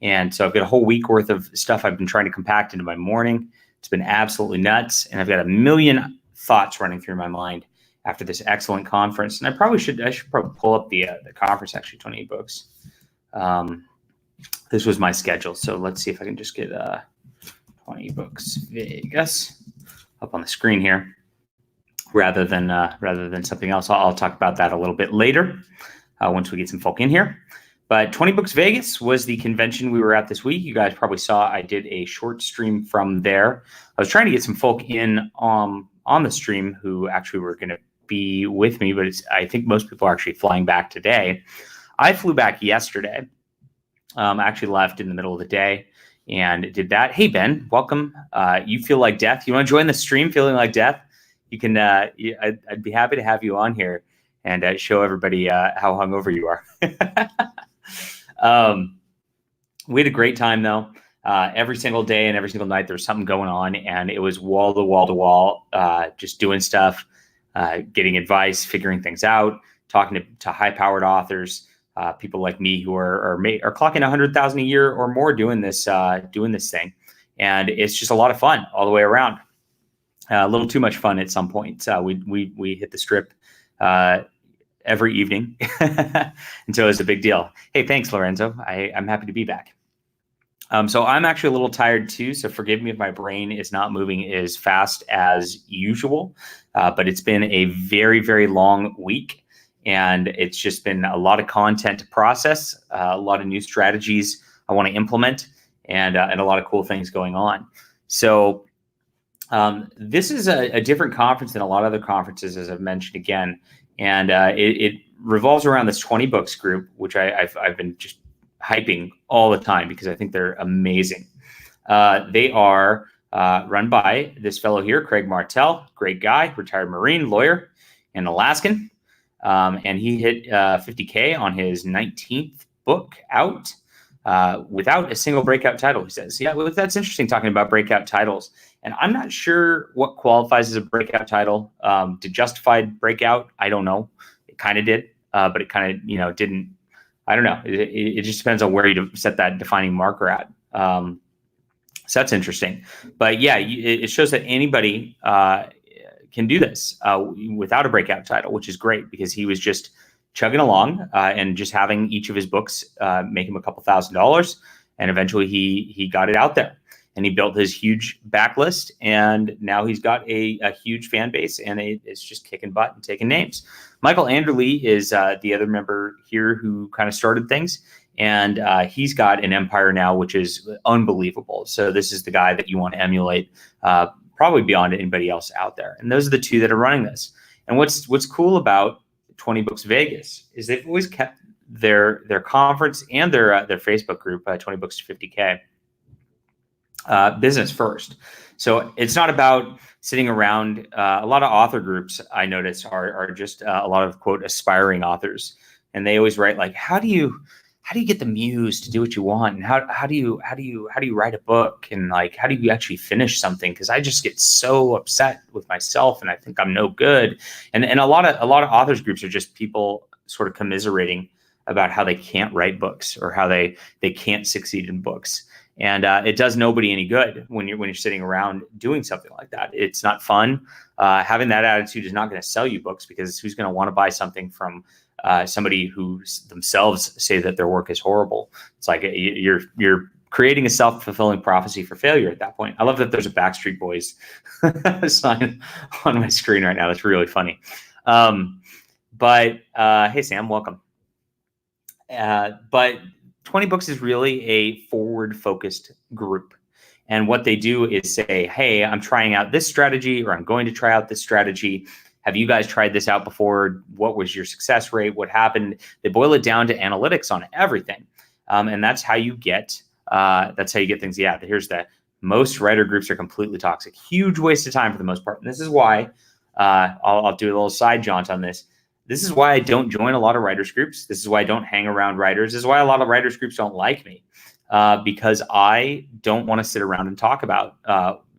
And so I've got a whole week worth of stuff I've been trying to compact into my morning. It's been absolutely nuts. And I've got a million thoughts running through my mind after this excellent conference. And I should probably pull up the conference, actually, 28 Books. This was my schedule. So let's see if I can just get 20 Books Vegas up on the screen here rather than something else. I'll talk about that a little bit later once we get some folk in here. But 20 Books Vegas was the convention we were at this week. You guys probably saw I did a short stream from there. I was trying to get some folk in on the stream who actually were going to be with me, but I think most people are actually flying back today. I flew back yesterday. I actually left in the middle of the day and did that. Hey, Ben, welcome. You feel like death. You want to join the stream feeling like death? You can. I'd be happy to have you on here and show everybody how hungover you are. We had a great time though. Every single day and every single night there was something going on, and it was wall to wall, just doing stuff, getting advice, figuring things out, talking to high-powered authors, people like me who are clocking 100,000 a year or more doing this thing, and it's just a lot of fun all the way around. A little too much fun at some point. We hit the strip every evening, and so it was a big deal. Hey, thanks, Lorenzo. I'm happy to be back. So I'm actually a little tired too, so forgive me if my brain is not moving as fast as usual, but it's been a very, very long week, and it's just been a lot of content to process, a lot of new strategies I want to implement, and a lot of cool things going on. So this is a different conference than a lot of other conferences, as I've mentioned again, and it revolves around this 20 Books group, which I've been just hyping all the time because I think they're amazing. They are run by this fellow here, Craig Martell, great guy, retired Marine, lawyer, and Alaskan. And he hit 50K on his 19th book out without a single breakout title, he says. Yeah, well, that's interesting talking about breakout titles. And I'm not sure what qualifies as a breakout title. Did Justified break out? I don't know. It kind of did, but it kind of, didn't. I don't know. It just depends on where you set that defining marker at. So that's interesting. But yeah, it shows that anybody can do this without a breakout title, which is great because he was just chugging along and just having each of his books make him a couple $1,000s. And eventually he got it out there. And he built his huge backlist, and now he's got a huge fan base, and it's just kicking butt and taking names. Michael Anderle is the other member here who kind of started things, and he's got an empire now, which is unbelievable. So this is the guy that you want to emulate, probably beyond anybody else out there. And those are the two that are running this. And what's cool about 20 Books Vegas is they've always kept their conference and their Facebook group, 20 Books to 50K. Business first. So it's not about sitting around. A lot of author groups I notice are just a lot of quote aspiring authors, and they always write like, how do you get the muse to do what you want, and how do you write a book, and like how do you actually finish something? Because I just get so upset with myself, and I think I'm no good. And a lot of authors groups are just people sort of commiserating about how they can't write books or how they can't succeed in books. And it does nobody any good when you're sitting around doing something like that. It's not fun. Having that attitude is not going to sell you books, because who's going to want to buy something from somebody who themselves say that their work is horrible? It's like you're creating a self-fulfilling prophecy for failure at that point. I love that there's a Backstreet Boys sign on my screen right now. That's really funny. But hey, Sam, welcome. But 20 Books is really a forward-focused group. And what they do is say, hey, I'm trying out this strategy, or I'm going to try out this strategy. Have you guys tried this out before? What was your success rate? What happened? They boil it down to analytics on everything. And that's how you get things. Yeah, here's the most writer groups are completely toxic. Huge waste of time for the most part. And this is why I'll do a little side jaunt on this. This is why I don't join a lot of writers groups. This is why I don't hang around writers. This is why a lot of writers groups don't like me, because I don't want to sit around and talk about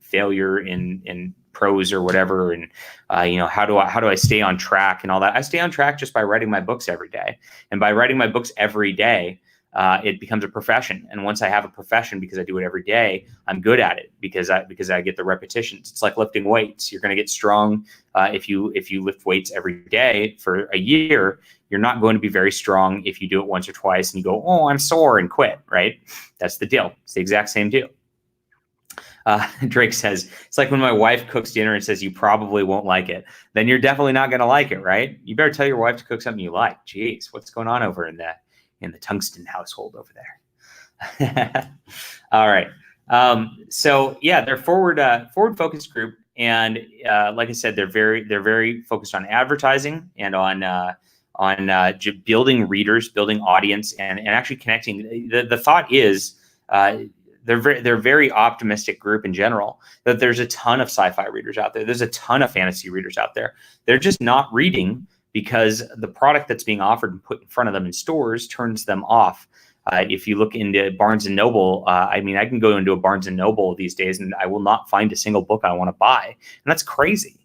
failure in prose or whatever, and how do I stay on track and all that. I stay on track just by writing my books every day, and by writing my books every day, it becomes a profession. And once I have a profession, because I do it every day, I'm good at it because I get the repetitions. It's like lifting weights. You're going to get strong if you lift weights every day for a year. You're not going to be very strong if you do it once or twice and you go, oh, I'm sore, and quit, right? That's the deal. It's the exact same deal. Drake says, it's like when my wife cooks dinner and says, you probably won't like it. Then you're definitely not going to like it, right? You better tell your wife to cook something you like. Jeez, what's going on over in the Tungsten household over there? All right. So yeah, they're forward focused group. And like I said, they're very focused on advertising and on building readers, building audience, and actually connecting. The thought is they're very optimistic group in general, that there's a ton of sci-fi readers out there. There's a ton of fantasy readers out there. They're just not reading because the product that's being offered and put in front of them in stores turns them off. If you look into Barnes and Noble, I mean, I can go into a Barnes and Noble these days and I will not find a single book I want to buy. And that's crazy.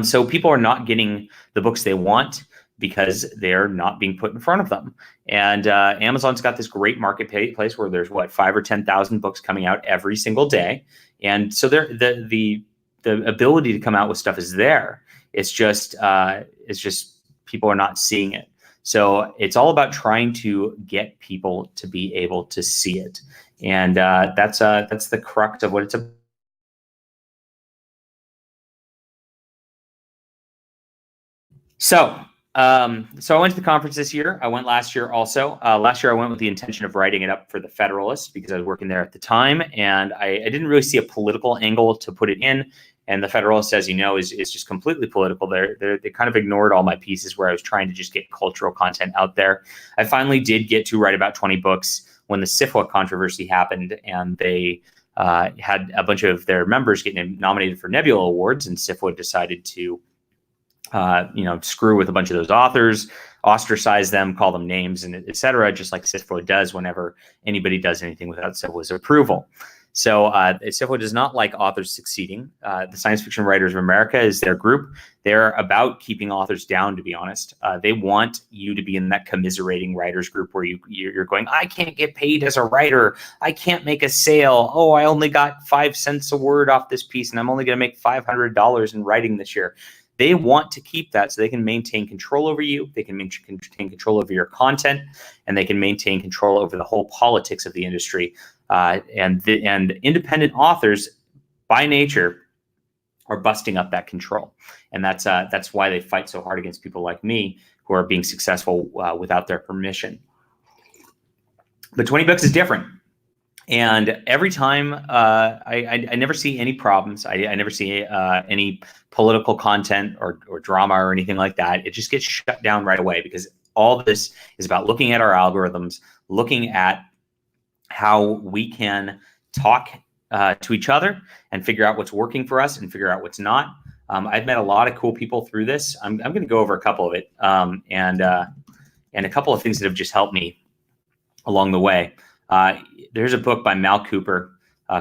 So people are not getting the books they want because they're not being put in front of them. And Amazon's got this great marketplace where there's 5,000 or 10,000 books coming out every single day. And so the ability to come out with stuff is there. It's just people are not seeing it. So it's all about trying to get people to be able to see it. And that's the crux of what it's about. So I went to the conference this year. I went last year also. Last year I went with the intention of writing it up for the Federalist because I was working there at the time, and I didn't really see a political angle to put it in. And the Federalist, as you know, is just completely political. They kind of ignored all my pieces where I was trying to just get cultural content out there. I finally did get to write about 20 books when the SFWA controversy happened, and they had a bunch of their members getting nominated for Nebula Awards, and SFWA decided to screw with a bunch of those authors, ostracize them, call them names, and et cetera, just like SFWA does whenever anybody does anything without SFWA's approval. So SFWA does not like authors succeeding. The Science Fiction Writers of America is their group. They're about keeping authors down, to be honest. They want you to be in that commiserating writers group where you're going, I can't get paid as a writer. I can't make a sale. Oh, I only got 5 cents a word off this piece, and I'm only going to make $500 in writing this year. They want to keep that so they can maintain control over you. They can maintain control over your content, and they can maintain control over the whole politics of the industry. And independent authors, by nature, are busting up that control, and that's why they fight so hard against people like me who are being successful without their permission. But 20 books is different. And every time I never see any problems. I never see any political content or drama or anything like that. It just gets shut down right away because all this is about looking at our algorithms, looking at how we can talk to each other and figure out what's working for us and figure out what's not. I've met a lot of cool people through this. I'm going to go over a couple of it and a couple of things that have just helped me along the way. There's a book by Mal Cooper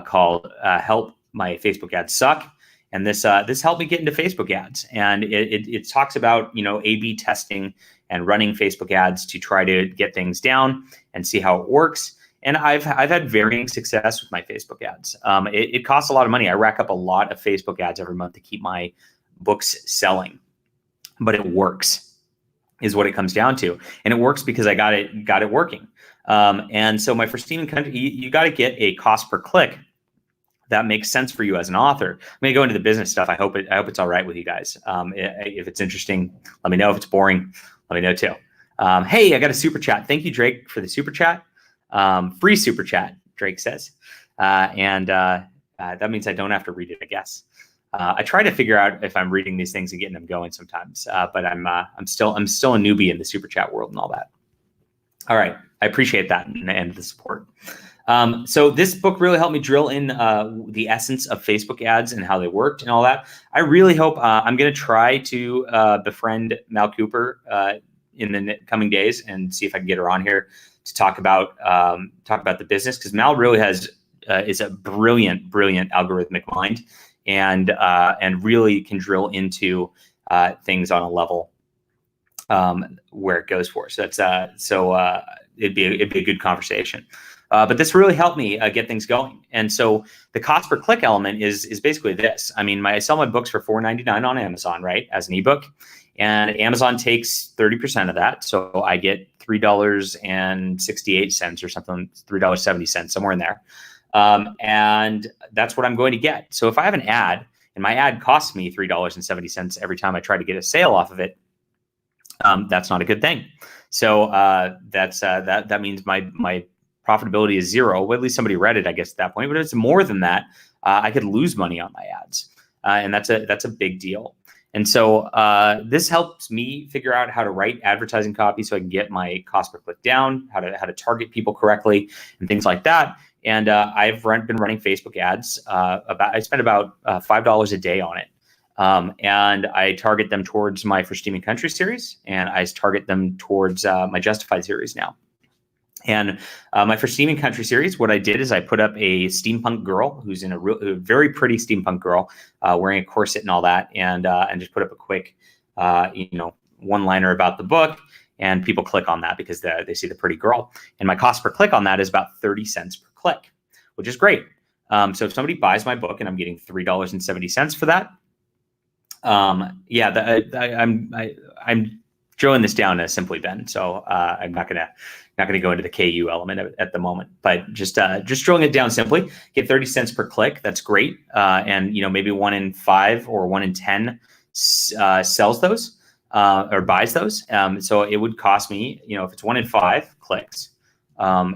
called "Help My Facebook Ads Suck," and this helped me get into Facebook ads. And it talks about A/B testing and running Facebook ads to try to get things down and see how it works. And I've had varying success with my Facebook ads. It costs a lot of money. I rack up a lot of Facebook ads every month to keep my books selling, but it works, is what it comes down to. And it works because I got it working. And so my first team in country, you got to get a cost per click that makes sense for you as an author. I'm going to go into the business stuff. I hope it's all right with you guys. If it's interesting, let me know. If it's boring, let me know too. Hey, I got a super chat. Thank you, Drake, for the super chat. Free super chat, Drake says. And that means I don't have to read it, I guess. I try to figure out if I'm reading these things and getting them going sometimes, but I'm still a newbie in the super chat world and all that. All right, I appreciate that and the support. So this book really helped me drill in the essence of Facebook ads and how they worked and all that. I really hope I'm going to try to befriend Mal Cooper in the coming days and see if I can get her on here to talk about the business, because Mal really is a brilliant algorithmic mind and really can drill into things on a level where it goes for. So that's it'd be a good conversation. But this really helped me get things going. And so the cost per click element is basically this. I mean, I sell my books for $4.99 on Amazon, right, as an ebook, and Amazon takes 30% of that. So I get $3.68 or something, $3.70, somewhere in there. And that's what I'm going to get. So if I have an ad and my ad costs me $3.70 every time I try to get a sale off of it, that's not a good thing. So that means my profitability is zero. Well, at least somebody read it, I guess, at that point. But if it's more than that, I could lose money on my ads, and that's a big deal. And so this helps me figure out how to write advertising copy so I can get my cost per click down, how to target people correctly, and things like that. And I've been running Facebook ads. I spend about $5 a day on it. And I target them towards my For Steam and Country series, and I target them towards my Justified series now. And my For Steam and Country series, what I did is I put up a steampunk girl who's in a very pretty steampunk girl wearing a corset and all that, and just put up a quick, one-liner about the book, and people click on that because they see the pretty girl. And my cost per click on that is about 30 cents per click, which is great. So if somebody buys my book and I'm getting $3.70 for that, I'm drilling this down to Simply Ben, so I'm not gonna go into the KU element at the moment, but just drilling it down simply, get 30 cents per click. That's great, and maybe 1 in 5 or 1 in 10 sells those or buys those. So it would cost me, if it's 1 in 5 clicks,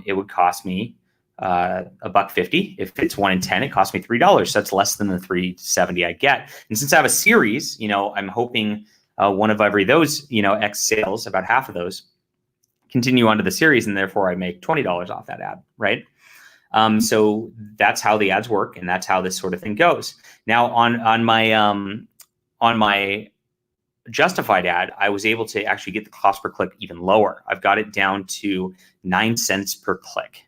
it would cost me $1.50. If it's 1 in 10, it costs me $3. So that's less than the $3.70 I get. And since I have a series, I'm hoping one of every those, X sales, about half of those, continue onto the series, and therefore I make $20 off that ad, right? So that's how the ads work, and that's how this sort of thing goes. Now on my Justified ad, I was able to actually get the cost per click even lower. I've got it down to 9 cents per click.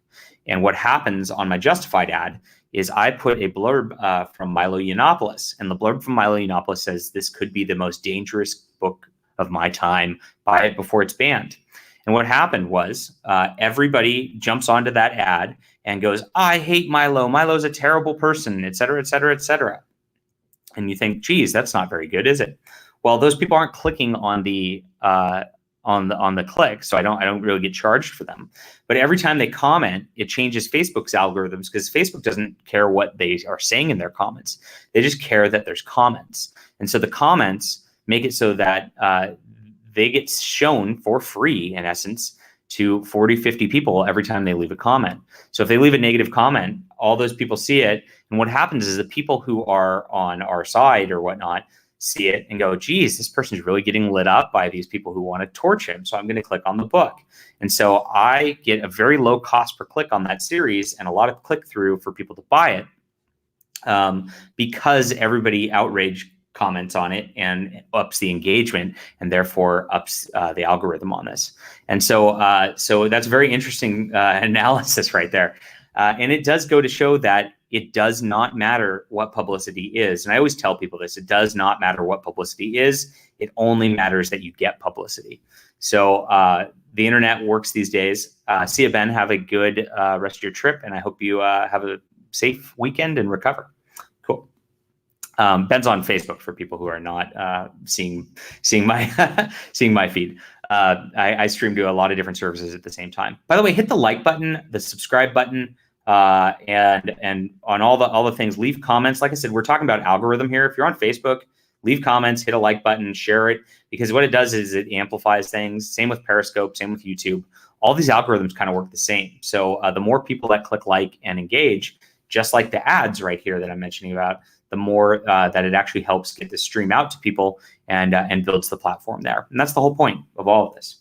And what happens on my Justified ad is I put a blurb from Milo Yiannopoulos. And the blurb from Milo Yiannopoulos says, "This could be the most dangerous book of my time. Buy it before it's banned." And what happened was everybody jumps onto that ad and goes, "I hate Milo. Milo's a terrible person," et cetera, et cetera, et cetera. And you think, geez, that's not very good, is it? Well, those people aren't clicking on the click, so I don't really get charged for them. But every time they comment, it changes Facebook's algorithms, because Facebook doesn't care what they are saying in their comments. They just care that there's comments. And so the comments make it so that they get shown for free, in essence, to 40, 50 people every time they leave a comment. So if they leave a negative comment, all those people see it. And what happens is the people who are on our side or whatnot see it and go, geez, this person's really getting lit up by these people who want to torch him. So I'm going to click on the book. And so I get a very low cost per click on that series and a lot of click through for people to buy it, because everybody outrage comments on it and ups the engagement, and therefore ups the algorithm on this. And so that's very interesting analysis right there. And it does go to show that it does not matter what publicity is. And I always tell people this: it does not matter what publicity is. It only matters that you get publicity. So the internet works these days. See you, Ben. Have a good rest of your trip, and I hope you have a safe weekend and recover. Cool. Ben's on Facebook for people who are not seeing my seeing my feed. I stream to a lot of different services at the same time. By the way, hit the like button, the subscribe button, and on all the things. Leave comments. Like I said, we're talking about algorithm here. If you're on Facebook, leave comments, hit a like button, share it, because what it does is it amplifies things. Same with Periscope, same with YouTube. All these algorithms kind of work the same. So the more people that click like and engage, just like the ads right here that I'm mentioning about, the more that it actually helps get the stream out to people and builds the platform there. And that's the whole point of all of this.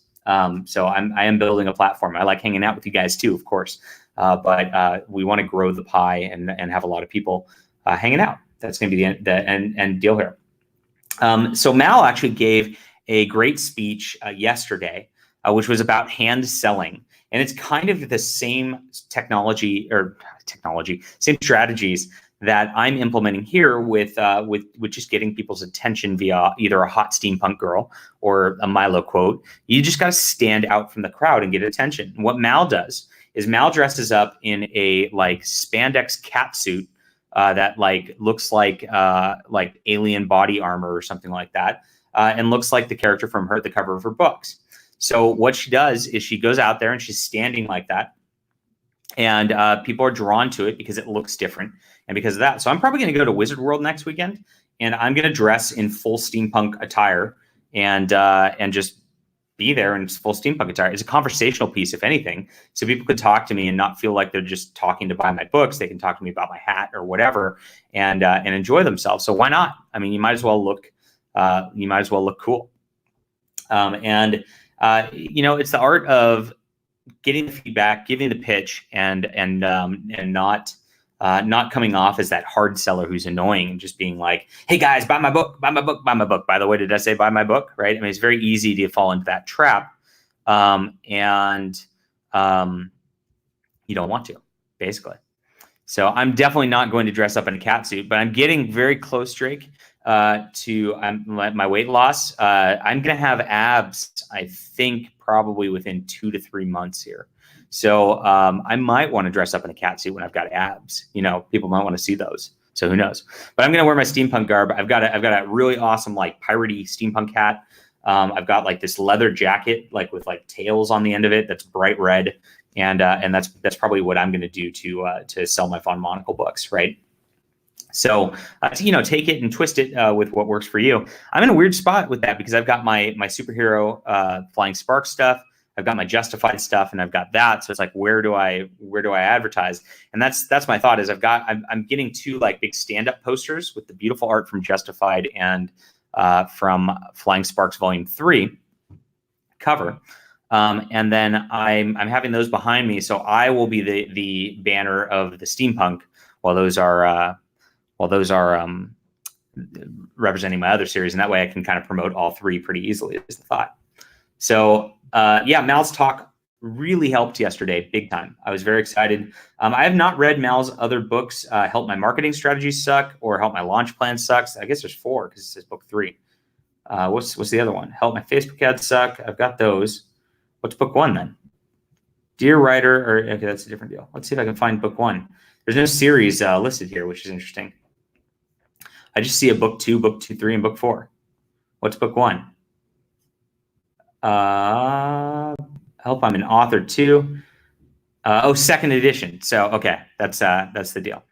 So I am building a platform. I like hanging out with you guys too, of course, but we want to grow the pie and have a lot of people hanging out. That's going to be the end deal here. So Mal actually gave a great speech yesterday, which was about hand selling. And it's kind of the same same strategies that I'm implementing here with just getting people's attention via either a hot steampunk girl or a Milo quote. You just got to stand out from the crowd and get attention. And what Mal does is Mal dresses up in a like spandex cat suit that like looks like alien body armor or something like that, and looks like the character from the cover of her books. So what she does is she goes out there and she's standing like that, and people are drawn to it because it looks different and because of that. So I'm probably going to go to Wizard World next weekend, and I'm going to dress in full steampunk attire and just be there in full steampunk attire. It's a conversational piece, if anything, so people could talk to me and not feel like they're just talking to buy my books. They can talk to me about my hat or whatever, and enjoy themselves. So why not? I mean, you might as well look cool. It's the art of getting the feedback, giving the pitch, and not coming off as that hard seller who's annoying and just being like, "Hey guys, buy my book, buy my book, buy my book." By the way, did I say buy my book? Right? I mean, it's very easy to fall into that trap, and you don't want to, basically. So I'm definitely not going to dress up in a cat suit, but I'm getting very close, Drake, to my weight loss. I'm going to have abs, I think, probably within 2 to 3 months here. So I might want to dress up in a cat suit when I've got abs. People might want to see those. So who knows? But I'm going to wear my steampunk garb. I've got a really awesome like piratey steampunk hat. I've got like this leather jacket like with like tails on the end of it that's bright red. And that's probably what I'm going to do to sell my Von Monocle books, right? So take it and twist it with what works for you. I'm in a weird spot with that because I've got my superhero Flying Spark stuff, I've got my Justified stuff, and I've got that. So it's like, where do I advertise? And that's my thought is I'm getting 2 like big stand-up posters with the beautiful art from Justified and from Flying Sparks Volume 3 cover. And then I'm having those behind me, so I will be the banner of the steampunk, while those are representing my other series, and that way I can kind of promote all 3 pretty easily. Is the thought. So Mal's talk really helped yesterday, big time. I was very excited. I have not read Mal's other books. Help My Marketing Strategies Suck or Help My Launch Plan Sucks. I guess there's 4 because it says book 3. What's the other one? Help My Facebook Ads Suck. I've got those. What's book 1 then? Dear Writer, okay, that's a different deal. Let's see if I can find book 1. There's no series listed here, which is interesting. I just see a book 2, book 2, 3, and book 4. What's book 1? Help, I'm an author too. Second edition. So okay, that's the deal.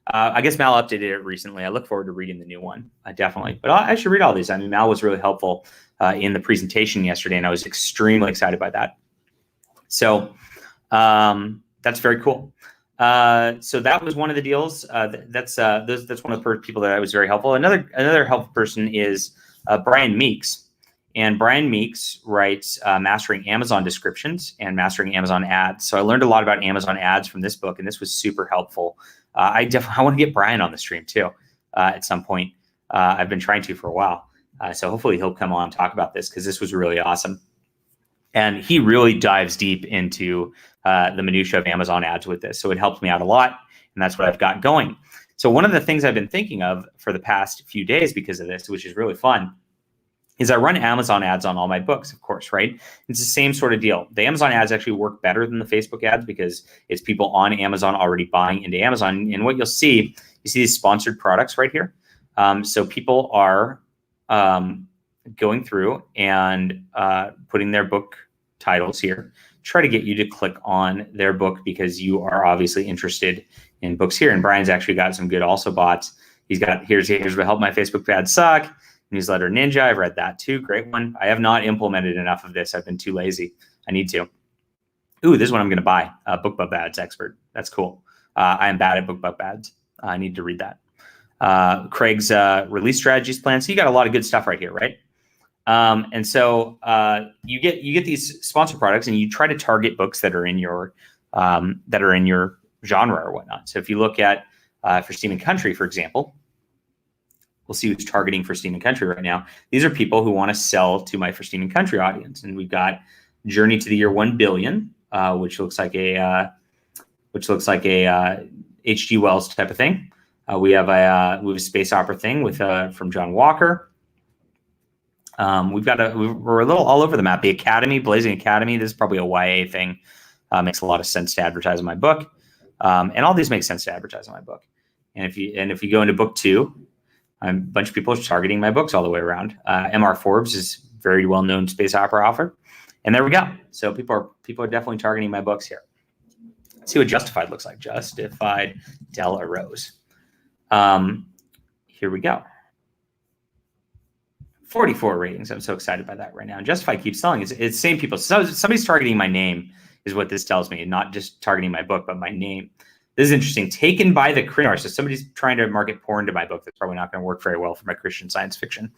I guess Mal updated it recently. I look forward to reading the new one, definitely. But I should read all these. I mean, Mal was really helpful in the presentation yesterday, and I was extremely excited by that. So that's very cool. So that was one of the deals. That's one of the people that I was very helpful. Another helpful person is Brian Meeks. And Brian Meeks writes Mastering Amazon Descriptions and Mastering Amazon Ads. So I learned a lot about Amazon ads from this book, and this was super helpful. I want to get Brian on the stream too at some point. I've been trying to for a while. So hopefully he'll come on and talk about this because this was really awesome. And he really dives deep into the minutia of Amazon ads with this. So it helped me out a lot, and that's what I've got going. So one of the things I've been thinking of for the past few days because of this, which is really fun, is I run Amazon ads on all my books, of course, right? It's the same sort of deal. The Amazon ads actually work better than the Facebook ads because it's people on Amazon already buying into Amazon. And what you see these sponsored products right here. So people are going through and putting their book titles here, try to get you to click on their book because you are obviously interested in books here. And Brian's actually got some good also bots. He's got, here's what Help My Facebook Ads Suck. Newsletter Ninja, I've read that too. Great one. I have not implemented enough of this. I've been too lazy. I need to. Ooh, this is what I'm going to buy. BookBub Ads Expert. That's cool. I am bad at BookBub Ads. I need to read that. Craig's release strategies plan. So you got a lot of good stuff right here, right? And so you get these sponsor products, and you try to target books that are in your genre or whatnot. So if you look at for Steam and Country, for example. We'll see who's targeting for Steam and Country right now. These are people who want to sell to my For Steam and Country audience, and we've got Journey to the Year 1 Billion, which looks like a H.G. Wells type of thing. We have a space opera thing with from John Walker. We're a little all over the map. The Academy, Blazing Academy. This is probably a YA thing. Makes a lot of sense to advertise in my book, and all these make sense to advertise in my book. And if you go into book 2, a bunch of people are targeting my books all the way around. M.R. Forbes is a very well known space opera author, and there we go. So people are definitely targeting my books here. Let's see what Justified looks like. Justified Della Rose. Here we go. 44 ratings. I'm so excited by that right now. And Justified keeps selling. It's same people. So somebody's targeting my name is what this tells me, not just targeting my book, but my name. This is interesting. Taken by the Criminal. So somebody's trying to market porn to my book. That's probably not going to work very well for my Christian science fiction.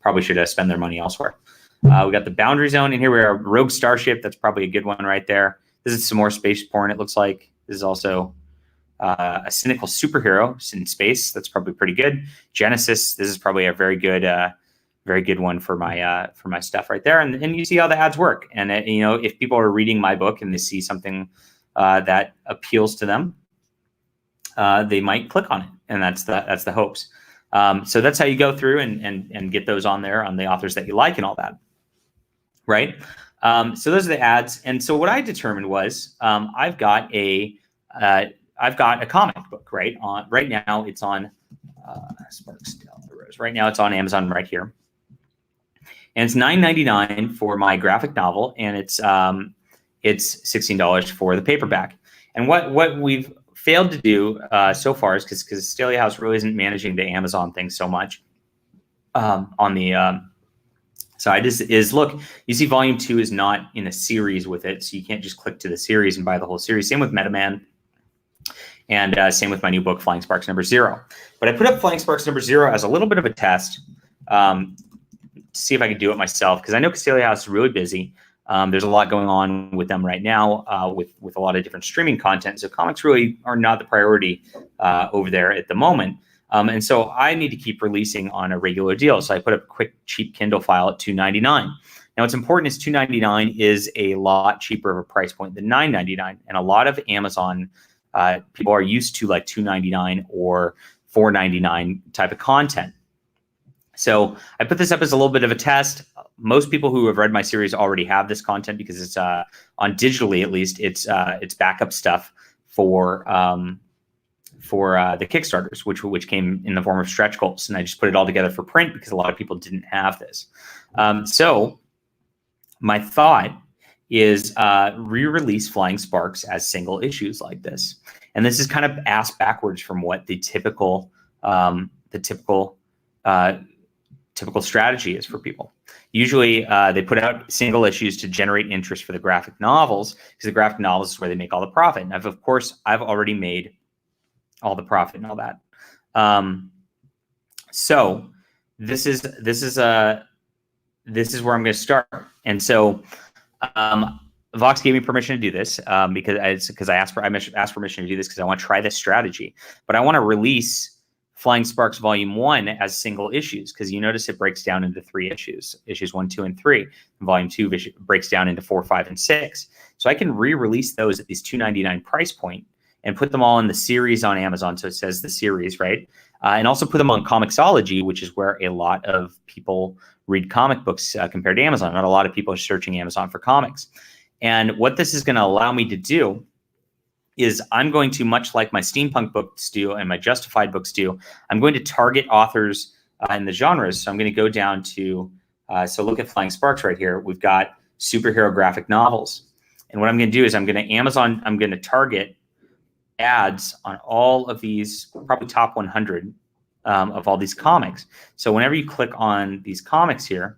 Probably should spend their money elsewhere. We got the Boundary Zone, and here we are, Rogue Starship. That's probably a good one right there. This is some more space porn, it looks like. This is also a cynical superhero in space. That's probably pretty good. Genesis. This is probably a very good one for my stuff right there. And you see how the ads work. And if people are reading my book and they see something that appeals to them, they might click on it. And that's the hopes. So that's how you go through and get those on there on the authors that you like and all that. Right. So those are the ads. And so what I determined was I've got a comic book, right? Right now it's on Sparks Della Rose. Right now it's on Amazon right here. And it's $9.99 for my graphic novel, and it's $16 for the paperback. And what we've failed to do so far is because Stalia House really isn't managing the Amazon thing so much on the side is look, you see volume 2 is not in a series with it, so you can't just click to the series and buy the whole series. Same with Metaman, and same with my new book, Flying Sparks #0. But I put up Flying Sparks #0 as a little bit of a test. See if I could do it myself, because I know Castalia House is really busy. There's a lot going on with them right now with a lot of different streaming content. So comics really are not the priority over there at the moment. And so I need to keep releasing on a regular deal. So I put up a quick, cheap Kindle file at $2.99. Now, what's important is $2.99 is a lot cheaper of a price point than $9.99. And a lot of Amazon people are used to like $2.99 or $4.99 type of content. So I put this up as a little bit of a test. Most people who have read my series already have this content because it's on digitally, at least it's backup stuff for the Kickstarters, which came in the form of stretch goals, and I just put it all together for print because a lot of people didn't have this. So my thought is re-release Flying Sparks as single issues like this, and this is kind of ass backwards from what the typical strategy is for people. Usually they put out single issues to generate interest for the graphic novels, because the graphic novels is where they make all the profit. And of course, I've already made all the profit and all that. So this is where I'm going to start. And so Vox gave me permission to do this because I asked permission to do this because I want to try this strategy. But I want to release Flying Sparks Volume 1 as single issues, because you notice it breaks down into 3 issues, issues 1, 2, and 3. And Volume 2 breaks down into 4, 5, and 6. So I can re-release those at these $2.99 price point and put them all in the series on Amazon. So it says the series, right? And also put them on Comixology, which is where a lot of people read comic books compared to Amazon. Not a lot of people are searching Amazon for comics. And what this is going to allow me to do is I'm going to, much like my steampunk books do and my Justified books do, I'm going to target authors in the genres. So I'm going to go down to, so look at Flying Sparks right here. We've got superhero graphic novels. And what I'm going to do is I'm going to target ads on all of these, probably top 100 of all these comics. So whenever you click on these comics here,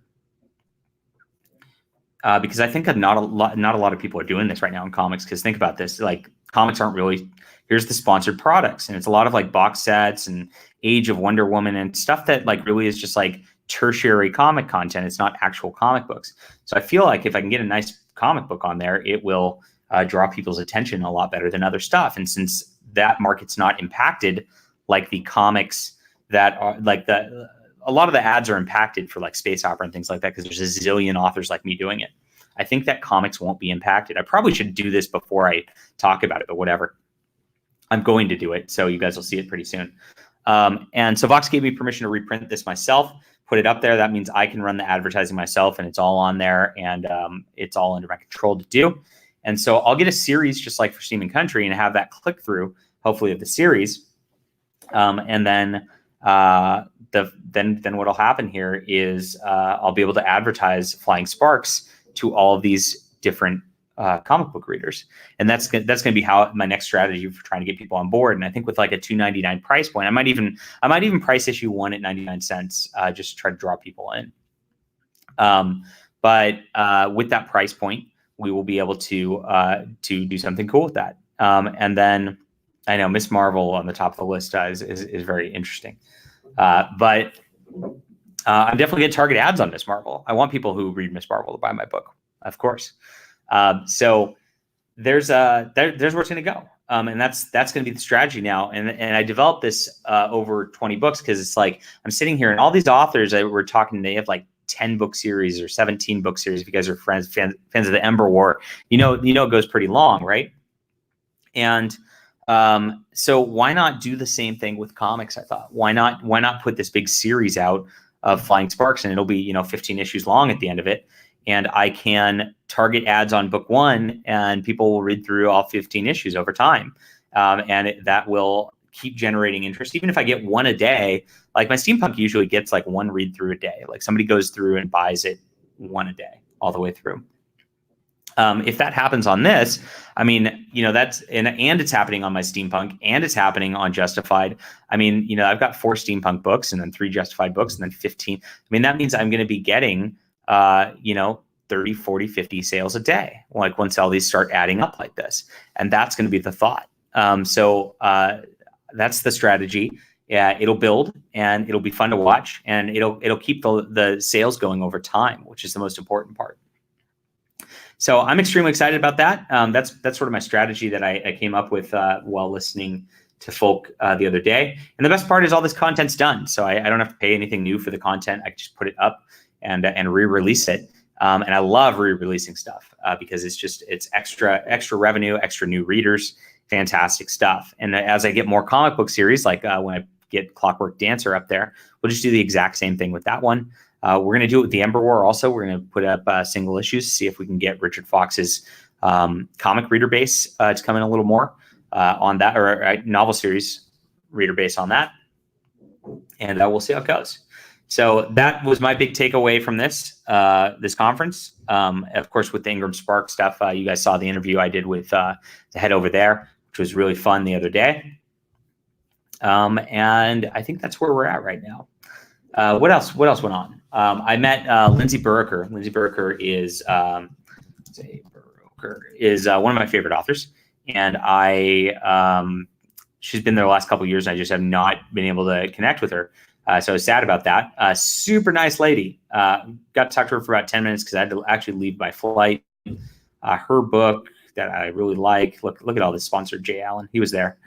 because I think not a lot of people are doing this right now in comics, because think about this, like, comics aren't really, here's the sponsored products, and it's a lot of like box sets and Age of Wonder Woman and stuff that like really is just like tertiary comic content. It's not actual comic books. So I feel like if I can get a nice comic book on there, it will draw people's attention a lot better than other stuff. And since that market's not impacted like the comics that are like a lot of the ads are impacted for like space opera and things like that, because there's a zillion authors like me doing it. I think that comics won't be impacted. I probably should do this before I talk about it, but whatever. I'm going to do it, so you guys will see it pretty soon. And so Vox gave me permission to reprint this myself, put it up there. That means I can run the advertising myself, and it's all on there, and it's all under my control to do. And so I'll get a series just like for Steam and Country and have that click through, hopefully, of the series. And then then what'll happen here is I'll be able to advertise Flying Sparks to all of these different comic book readers, and that's going to be how my next strategy for trying to get people on board. And I think with like a $2.99 price point, I might even price issue 1 at 99 cents, just to try to draw people in. But with that price point, we will be able to do something cool with that. And then I know Miss Marvel on the top of the list is very interesting. But I'm definitely going to target ads on Miss Marvel. I want people who read Miss Marvel to buy my book, of course. So there's where it's going to go. And that's going to be the strategy now. And I developed this over 20 books because it's like I'm sitting here and all these authors that we're talking, they have like 10 book series or 17 book series. If you guys are fans of the Ember War, you know it goes pretty long, right? And so why not do the same thing with comics? I thought, why not put this big series out of Flying Sparks, and it'll be 15 issues long at the end of it, and I can target ads on book 1, and people will read through all 15 issues over time, and that will keep generating interest. Even if I get one a day, like my steampunk usually gets like one read through a day. Like somebody goes through and buys it one a day all the way through. If that happens on this, I mean, that's and it's happening on my steampunk, and it's happening on Justified. I mean, I've got 4 steampunk books and then 3 Justified books and then 15. I mean, that means I'm going to be getting, 30, 40, 50 sales a day, like once all these start adding up like this. And that's going to be the thought. So that's the strategy. Yeah, it'll build and it'll be fun to watch, and it'll keep the sales going over time, which is the most important part. So I'm extremely excited about that. That's sort of my strategy that I came up with while listening to folk the other day. And the best part is all this content's done, so I don't have to pay anything new for the content. I can just put it up and re-release it. And I love re-releasing stuff because it's extra revenue, extra new readers, fantastic stuff. And as I get more comic book series, like when I get Clockwork Dancer up there, we'll just do the exact same thing with that one. We're going to do it with the Ember War also. We're going to put up single issues, see if we can get Richard Fox's comic reader base to come in a little more on that, or novel series reader base on that. And we'll see how it goes. So that was my big takeaway from this conference. Of course, with the Ingram Spark stuff, you guys saw the interview I did with the head over there, which was really fun the other day. And I think that's where we're at right now. What else went on? I met Lindsay Buroker. Lindsay Buroker is one of my favorite authors, and she's been there the last couple of years, and I just have not been able to connect with her. So I was sad about that. Super nice lady. Got to talk to her for about 10 minutes because I had to actually leave my flight. Her book that I really like. Look at all this sponsored. Jay Allen, he was there.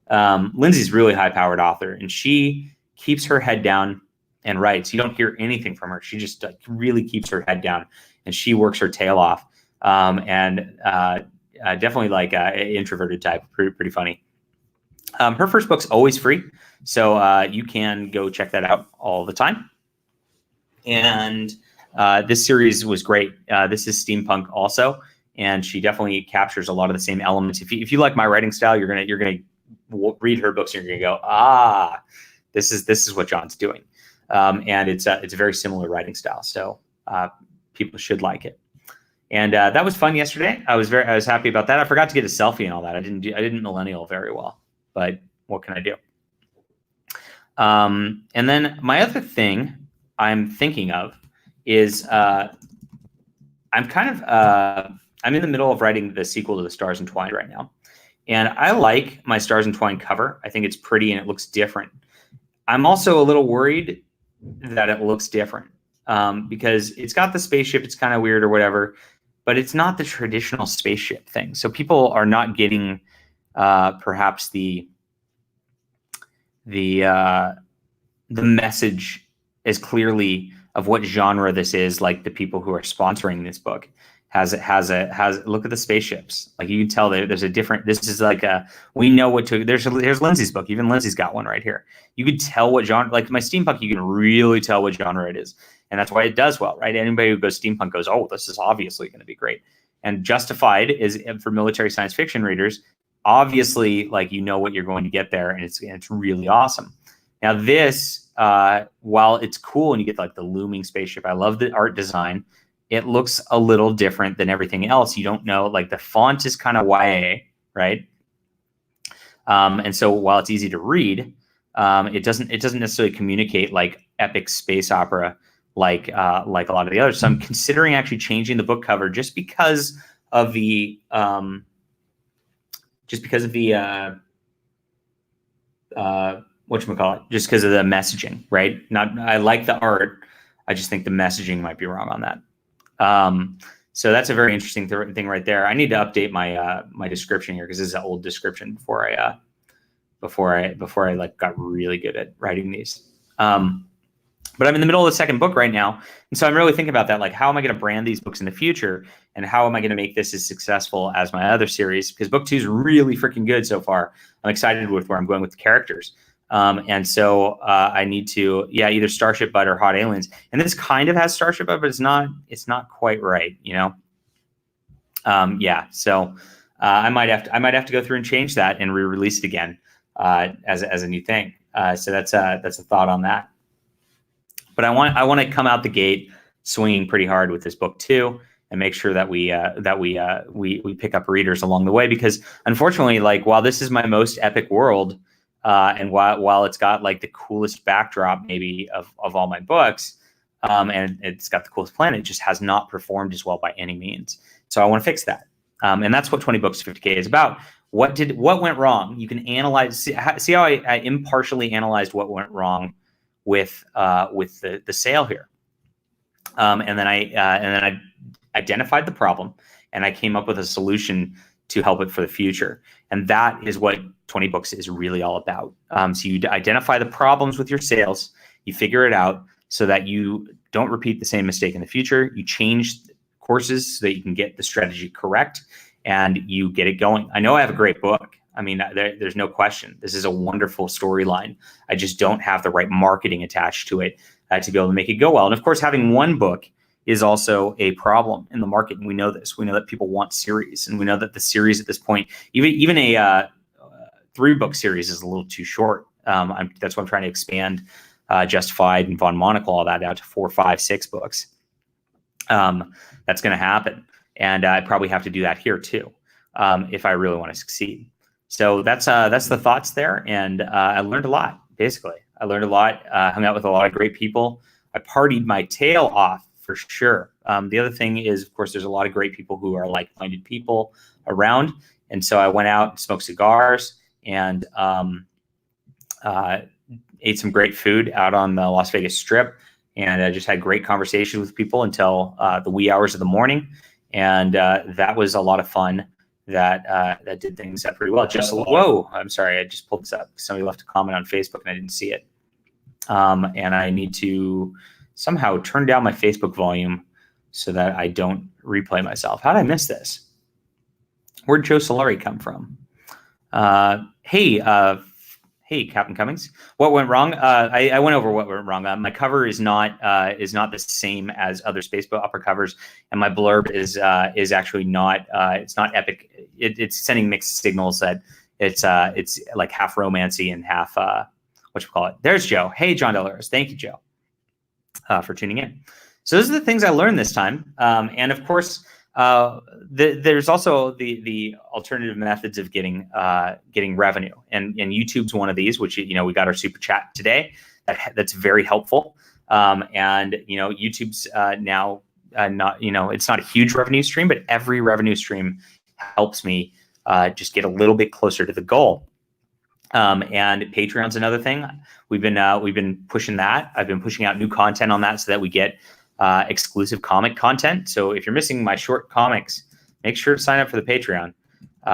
Lindsay's really high-powered author, and she keeps her head down and writes. You don't hear anything from her. She just really keeps her head down, and she works her tail off. And definitely like an introverted type, pretty funny. Her first book's always free, so you can go check that out all the time. And this series was great. This is steampunk also, and she definitely captures a lot of the same elements. If you like my writing style, you're gonna read her books and you're gonna go, this is what John's doing. And it's a very similar writing style, so people should like it. And that was fun yesterday. I was happy about that. I forgot to get a selfie and all that. I didn't millennial very well, but what can I do? And then my other thing I'm thinking of is I'm in the middle of writing the sequel to the Stars Entwined right now, and I like my Stars Entwined cover. I think it's pretty and it looks different. I'm also a little worried that it looks different because it's got the spaceship. It's kind of weird or whatever, but it's not the traditional spaceship thing. So people are not getting perhaps the message as clearly of what genre this is, like the people who are sponsoring this book. has look at the spaceships. Like you can tell there's a different. This is like we know what to. There's Lindsay's book. Even Lindsay's got one right here. You can tell what genre. Like my steampunk, you can really tell what genre it is, and that's why it does well, right? Anybody who goes steampunk goes, oh, this is obviously going to be great. And Justified is for military science fiction readers. Obviously, like you know what you're going to get there, and it's really awesome. Now this, while it's cool and you get like the looming spaceship, I love the art design. It looks a little different than everything else. You don't know, like the font is kind of YA, right? And so while it's easy to read, it doesn't necessarily communicate like epic space opera like a lot of the others. So I'm considering actually changing the book cover just because of the whatchamacallit, just because of the messaging, right? I like the art. I just think the messaging might be wrong on that. So that's a very interesting thing right there. I need to update my my description here because this is an old description before I like got really good at writing these. But I'm in the middle of the second book right now, and so I'm really thinking about that. Like, how am I going to brand these books in the future, and how am I going to make this as successful as my other series? Because book 2 is really freaking good so far. I'm excited with where I'm going with the characters. And so I need to, either Starship Bud or Hot Aliens. And this kind of has Starship Bud, but it's not quite right, you know? So I might have to go through and change that and re-release it again as a new thing. So that's a thought on that. But I want to come out the gate swinging pretty hard with this book too, and make sure that we pick up readers along the way, because unfortunately, like while this is my most epic world, and while it's got like the coolest backdrop maybe of all my books, and it's got the coolest planet, it just has not performed as well by any means. So I want to fix that, and that's what 20 Books 50K is about. What went wrong? You can analyze, see how I impartially analyzed what went wrong with the sale here, and then I identified the problem, and I came up with a solution to help it for the future. And that is what 20 Books is really all about. So you identify the problems with your sales, you figure it out so that you don't repeat the same mistake in the future. You change courses so that you can get the strategy correct, and you get it going. I know I have a great book. I mean, there's no question. This is a wonderful storyline. I just don't have the right marketing attached to it to be able to make it go well. And of course, having one book is also a problem in the market, and we know this. We know that people want series, and we know that the series at this point, even a 3-book series, is a little too short. That's why I'm trying to expand Justified and Von Monocle, all that out to 4, 5, 6 books. That's going to happen, and I probably have to do that here too if I really want to succeed. So that's the thoughts there, and I learned a lot. Basically, I learned a lot. Hung out with a lot of great people. I partied my tail off. For sure. The other thing is, of course, there's a lot of great people who are like-minded people around. And so I went out and smoked cigars and ate some great food out on the Las Vegas Strip. And I just had great conversations with people until the wee hours of the morning. And that was a lot of fun. That did things up pretty well. Whoa, I'm sorry. I just pulled this up. Somebody left a comment on Facebook and I didn't see it. And I need to somehow turn down my Facebook volume so that I don't replay myself. How did I miss this? Where'd Joe Solari come from? Hey, Captain Cummings. What went wrong? I went over what went wrong. My cover is not the same as other space opera covers, and my blurb is actually not. It's not epic. It's sending mixed signals that it's like half romancy and half whatchamacallit. There's Joe. Hey, John Delaris. Thank you, Joe, for tuning in. So those are the things I learned this time, and of course. There's also the alternative methods of getting revenue, and YouTube's one of these, which we got our super chat today. That's very helpful, and YouTube's now not it's not a huge revenue stream, but every revenue stream helps me just get a little bit closer to the goal. And Patreon's another thing. We've been pushing that. I've been pushing out new content on that so that we get exclusive comic content. So if you're missing my short comics, make sure to sign up for the Patreon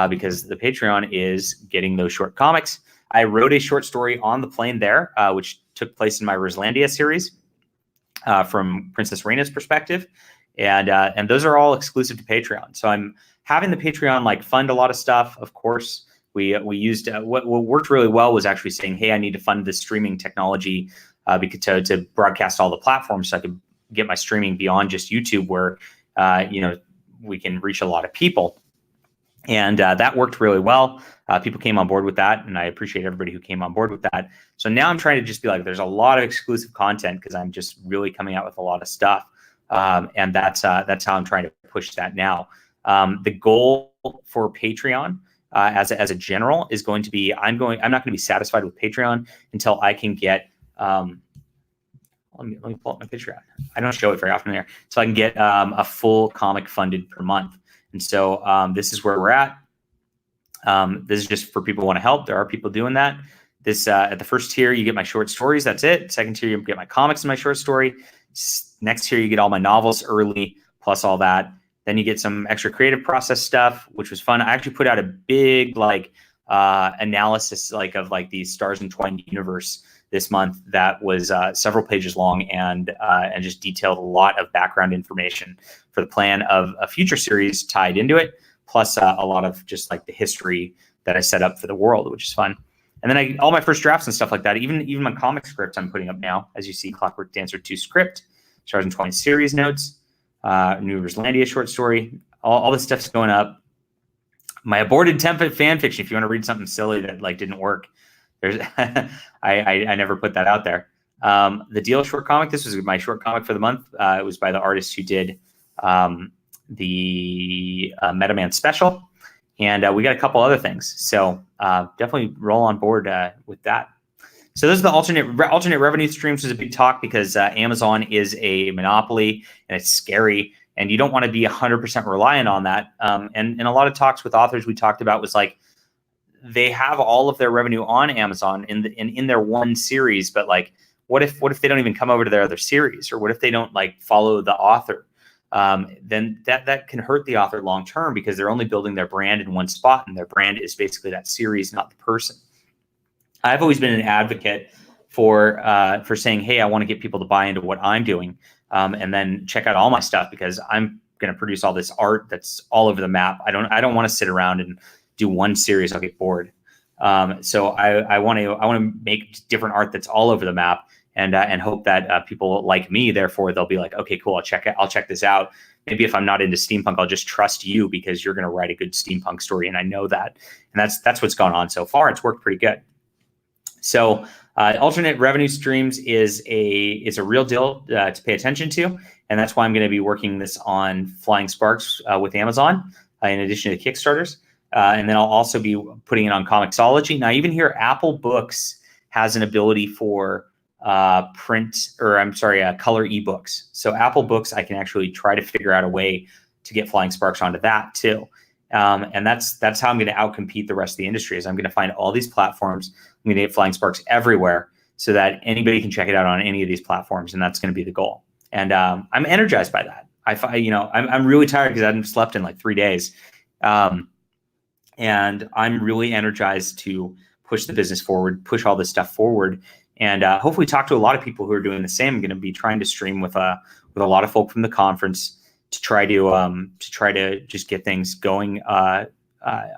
because the Patreon is getting those short comics. I wrote a short story on the plane there, which took place in my Rislandia series from Princess Reina's perspective. and those are all exclusive to Patreon. So I'm having the Patreon like fund a lot of stuff. Of course, we used what worked really well was actually saying, hey, I need to fund this streaming technology because to broadcast all the platforms, so I could get my streaming beyond just YouTube, where we can reach a lot of people. And that worked really well. People came on board with that, and I appreciate everybody who came on board with that. So now I'm trying to just be like, there's a lot of exclusive content because I'm just really coming out with a lot of stuff, and that's how I'm trying to push that now. The goal for Patreon, as a general, is going to be I'm not going to be satisfied with Patreon until I can get. Let me pull up my Patreon. I don't show it very often there, so I can get a full comic funded per month. And so this is where we're at. This is just for people who want to help. There are people doing that. This at the first tier, you get my short stories. That's it. Second tier, you get my comics and my short story. Next tier, you get all my novels early, plus all that. Then you get some extra creative process stuff, which was fun. I actually put out a big analysis of these Stars Entwined universe this month that was several pages long and just detailed a lot of background information for the plan of a future series tied into it, plus a lot of just like the history that I set up for the world, which is fun. And then all my first drafts and stuff like that, even my comic script I'm putting up now, as you see, Clockwork Dancer 2 script, Stars Entwined series notes, New Ruslandia short story, all this stuff's going up. My aborted template fan fiction, if you want to read something silly that didn't work, there's I never put that out there. The Deal short comic, this was my short comic for the month. It was by the artist who did the Meta Man special, and we got a couple other things. So definitely roll on board with that. So those are the alternate revenue streams. Was a big talk because Amazon is a monopoly and it's scary, and you don't want to be 100% reliant on that. And in a lot of talks with authors, we talked about was like they have all of their revenue on Amazon in their one series, but like what if they don't even come over to their other series, or what if they don't follow the author? Then that can hurt the author long term because they're only building their brand in one spot, and their brand is basically that series, not the person. I've always been an advocate for saying, hey, I want to get people to buy into what I'm doing, and then check out all my stuff, because I'm going to produce all this art that's all over the map. I don't want to sit around and do one series. I'll get bored. So I want to make different art that's all over the map, and hope that people like me, therefore they'll be like, okay, cool, I'll check this out. Maybe if I'm not into steampunk, I'll just trust you because you're going to write a good steampunk story, and I know that. And that's what's gone on so far. It's worked pretty good. So alternate revenue streams is a real deal to pay attention to, and that's why I'm going to be working this on Flying Sparks with Amazon in addition to the Kickstarters, and then I'll also be putting it on Comixology. Now, even here, Apple Books has an ability for color ebooks. So Apple Books, I can actually try to figure out a way to get Flying Sparks onto that too. And that's how I'm going to outcompete the rest of the industry. Is I'm going to find all these platforms. I'm going to get Flying Sparks everywhere so that anybody can check it out on any of these platforms, and that's going to be the goal. And I'm energized by that. I'm really tired because I haven't slept in like 3 days, and I'm really energized to push the business forward, push all this stuff forward, and hopefully talk to a lot of people who are doing the same. I'm going to be trying to stream with a lot of folk from the conference to try to just get things going on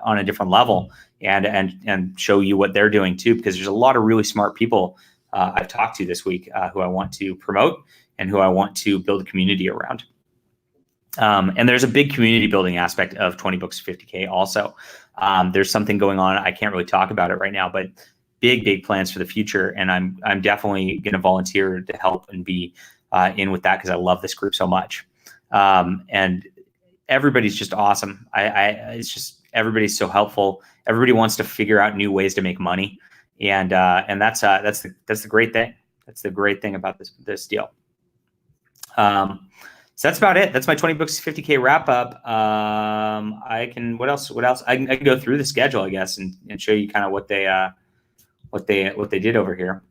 a different level, and show you what they're doing too, because there's a lot of really smart people I've talked to this week who I want to promote and who I want to build a community around. And there's a big community building aspect of 20 Books 50K also. There's something going on. I can't really talk about it right now, but big plans for the future, and I'm definitely going to volunteer to help and be in with that because I love this group so much. And everybody's just awesome. It's just everybody's so helpful. Everybody wants to figure out new ways to make money, and that's the great thing. That's the great thing about this deal. So that's about it. That's my 20 Books 50K wrap up. What else? I can go through the schedule, I guess, and show you kind of what they did over here.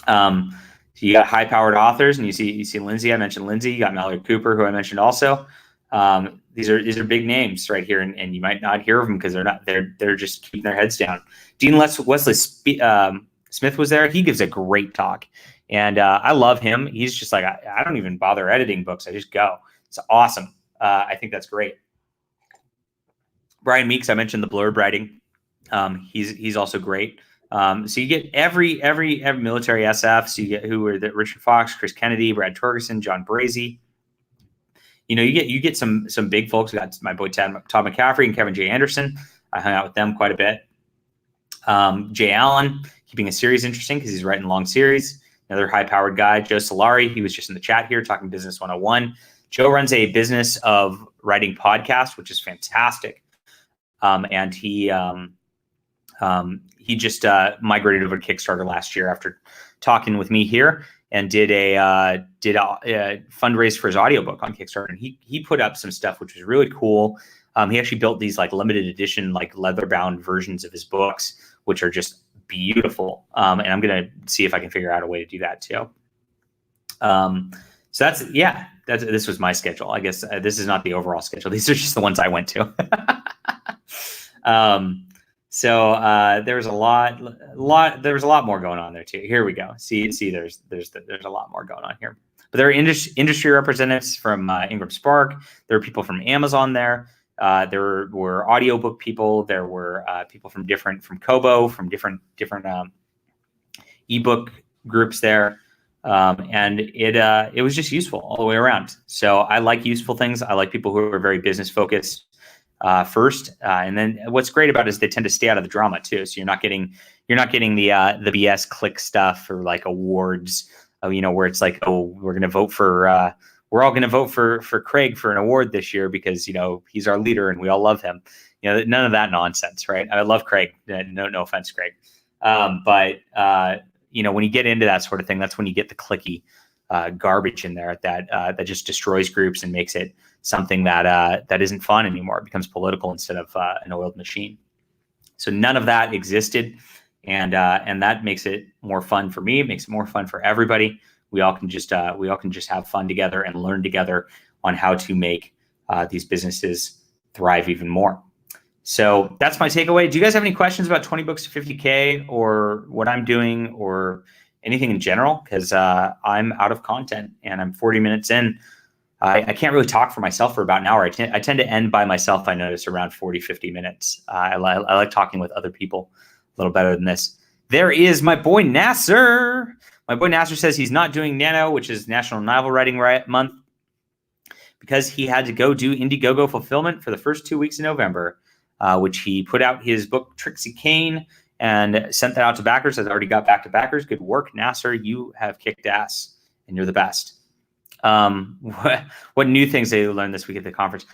So you got high-powered authors, and you see Lindsay. I mentioned Lindsay. You got Mallory Cooper, who I mentioned also. These are big names right here, and you might not hear of them because they're just keeping their heads down. Dean Wesley Smith was there. He gives a great talk, and I love him. He's just like, I don't even bother editing books. I just go. It's awesome. I think that's great. Brian Meeks, I mentioned the blurb writing. He's also great. So you get every military SF. So you get who are that Richard Fox, Chris Kennedy, Brad Torgerson, John Brazy. You get some big folks. We got my boy Todd McCaffrey and Kevin J. Anderson. I hung out with them quite a bit. Jay Allen, keeping a series interesting because he's writing long series. Another high-powered guy, Joe Solari. He was just in the chat here talking Business 101. Joe runs a business of writing podcasts, which is fantastic. And he just migrated over to Kickstarter last year after talking with me here, and did a fundraise for his audiobook on Kickstarter. And he put up some stuff which was really cool. He actually built these like limited edition, like leather bound versions of his books, which are just beautiful. And I'm gonna see if I can figure out a way to do that too. So this was my schedule. I guess this is not the overall schedule. These are just the ones I went to. So there was a lot more going on there too. Here we go. See, there's a lot more going on here. But there are industry representatives from Ingram Spark. There are people from Amazon there. There were audiobook people. There were people from Kobo, from different ebook groups there. And it was just useful all the way around. So I like useful things. I like people who are very business focused. First, and then what's great about it is they tend to stay out of the drama too. So you're not getting the BS click stuff or like awards, where it's like, oh, we're all going to vote for Craig for an award this year because he's our leader and we all love him. None of that nonsense, right? I love Craig. No offense, Craig. But when you get into that sort of thing, that's when you get the clicky garbage in there that just destroys groups and makes it something that isn't fun anymore. It becomes political instead of an oiled machine. So none of that existed, and that makes it more fun for me. It makes it more fun for everybody. We all can just have fun together and learn together on how to make these businesses thrive even more. So that's my takeaway. Do you guys have any questions about 20 books to 50K or what I'm doing or anything in general? Because I'm out of content and I'm 40 minutes in. I can't really talk for myself for about an hour. I tend to end by myself, I notice, around 40, 50 minutes. I like talking with other people a little better than this. There is my boy Nasser. My boy Nasser says he's not doing NaNo, which is National Novel Writing Month, because he had to go do Indiegogo fulfillment for the first 2 weeks in November, which he put out his book, Trixie Kane, and sent that out to backers. Has already got back to backers. Good work, Nasser. You have kicked ass, and you're the best. What new things did you learn this week at the conference?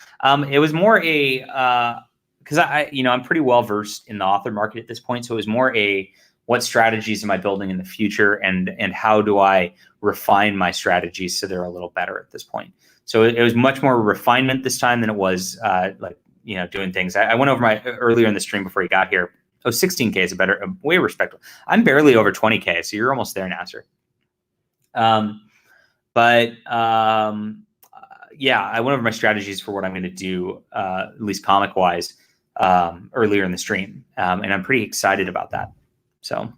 It was more because I'm pretty well versed in the author market at this point. So it was more what strategies am I building in the future, and how do I refine my strategies so they're a little better at this point. So it was much more refinement this time than it was doing things. I went over my earlier in the stream before you got here. 16K is a way respectable. I'm barely over 20K, so you're almost there, Nasser. I went over my strategies for what I'm going to do, at least comic wise, earlier in the stream. And I'm pretty excited about that. So,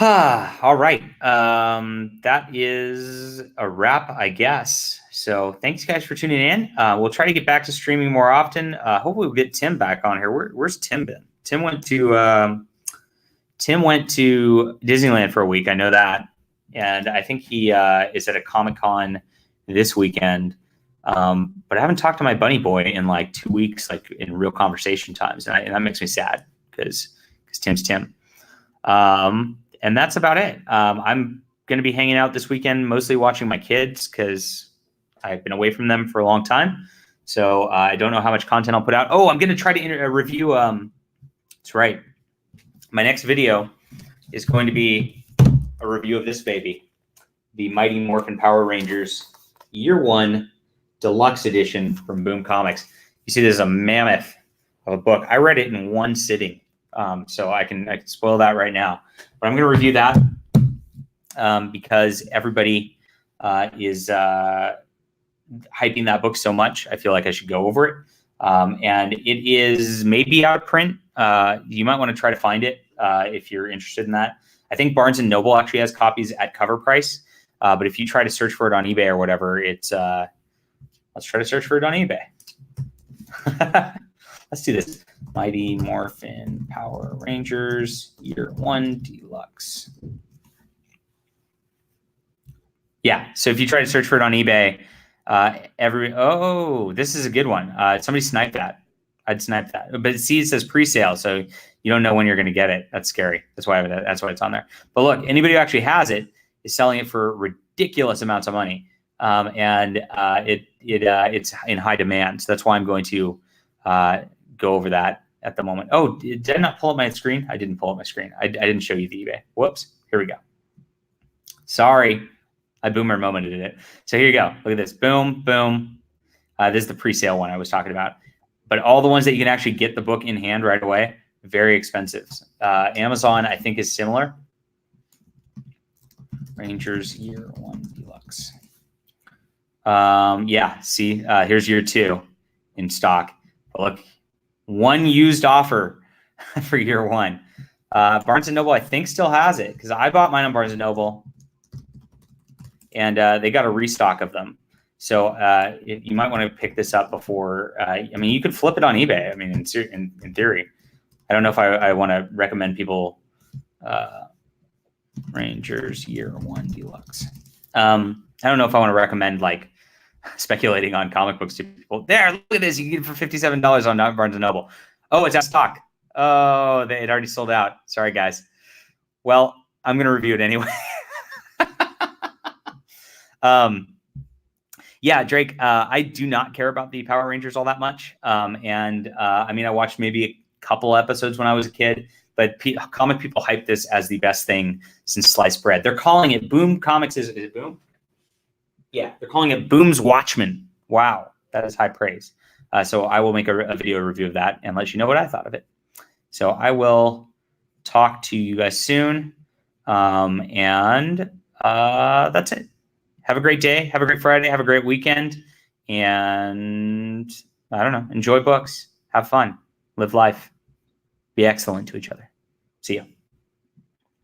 all right. That is a wrap, I guess. So thanks guys for tuning in. We'll try to get back to streaming more often. Hopefully we'll get Tim back on here. Where's Tim been? Tim went to Disneyland for a week. I know that. And I think he is at a Comic-Con this weekend. But I haven't talked to my bunny boy in like 2 weeks, like in real conversation times. And that makes me sad because Tim's Tim. And that's about it. I'm going to be hanging out this weekend, mostly watching my kids because I've been away from them for a long time. So I don't know how much content I'll put out. Oh, I'm going to try to review. That's right. My next video is going to be a review of this baby, the Mighty Morphin Power Rangers Year 1 Deluxe Edition from Boom Comics. You see, this is a mammoth of a book. I read it in one sitting, so I can spoil that right now. But I'm going to review that because everybody is hyping that book so much. I feel like I should go over it. And it is maybe out of print. You might want to try to find it if you're interested in that. I think Barnes & Noble actually has copies at cover price. But if you try to search for it on eBay or whatever, it's let's try to search for it on eBay. Let's do this. Mighty Morphin Power Rangers Year 1 Deluxe. Yeah, so if you try to search for it on eBay, this is a good one. Somebody sniped that. I'd snipe that. But see, it says pre-sale, so you don't know when you're going to get it. That's scary. That's why it's on there. But look, anybody who actually has it is selling it for ridiculous amounts of money, and it's in high demand. So that's why I'm going to go over that at the moment. Oh, did I not pull up my screen? I didn't pull up my screen. I didn't show you the eBay. Whoops. Here we go. Sorry. I boomer momented it. So here you go. Look at this. Boom, boom. This is the pre-sale one I was talking about. But all the ones that you can actually get the book in hand right away, very expensive. Amazon, I think, is similar. Rangers Year 1 Deluxe. Yeah, see, here's Year 2 in stock. But look, one used offer for Year 1. Barnes & Noble, I think, still has it because I bought mine on Barnes & Noble. And they got a restock of them. So you might want to pick this up before. I mean, you could flip it on eBay. I mean, in theory. I don't know if I want to recommend people Rangers Year 1 Deluxe. I don't know if I want to recommend like speculating on comic books to people. There, look at this. You can get it for $57 on Barnes & Noble. Oh, it's out of stock. Oh, it already sold out. Sorry, guys. Well, I'm going to review it anyway. Yeah, Drake, I do not care about the Power Rangers all that much. I mean, I watched maybe a couple episodes when I was a kid, but comic people hype this as the best thing since sliced bread. They're calling it Boom Comics. Is it Boom? Yeah, they're calling it Boom's Watchmen. Wow, that is high praise. So I will make a video review of that and let you know what I thought of it. So I will talk to you guys soon. And that's it. Have a great day. Have a great Friday. Have a great weekend. And I don't know, enjoy books. Have fun. Live life. Be excellent to each other. See ya.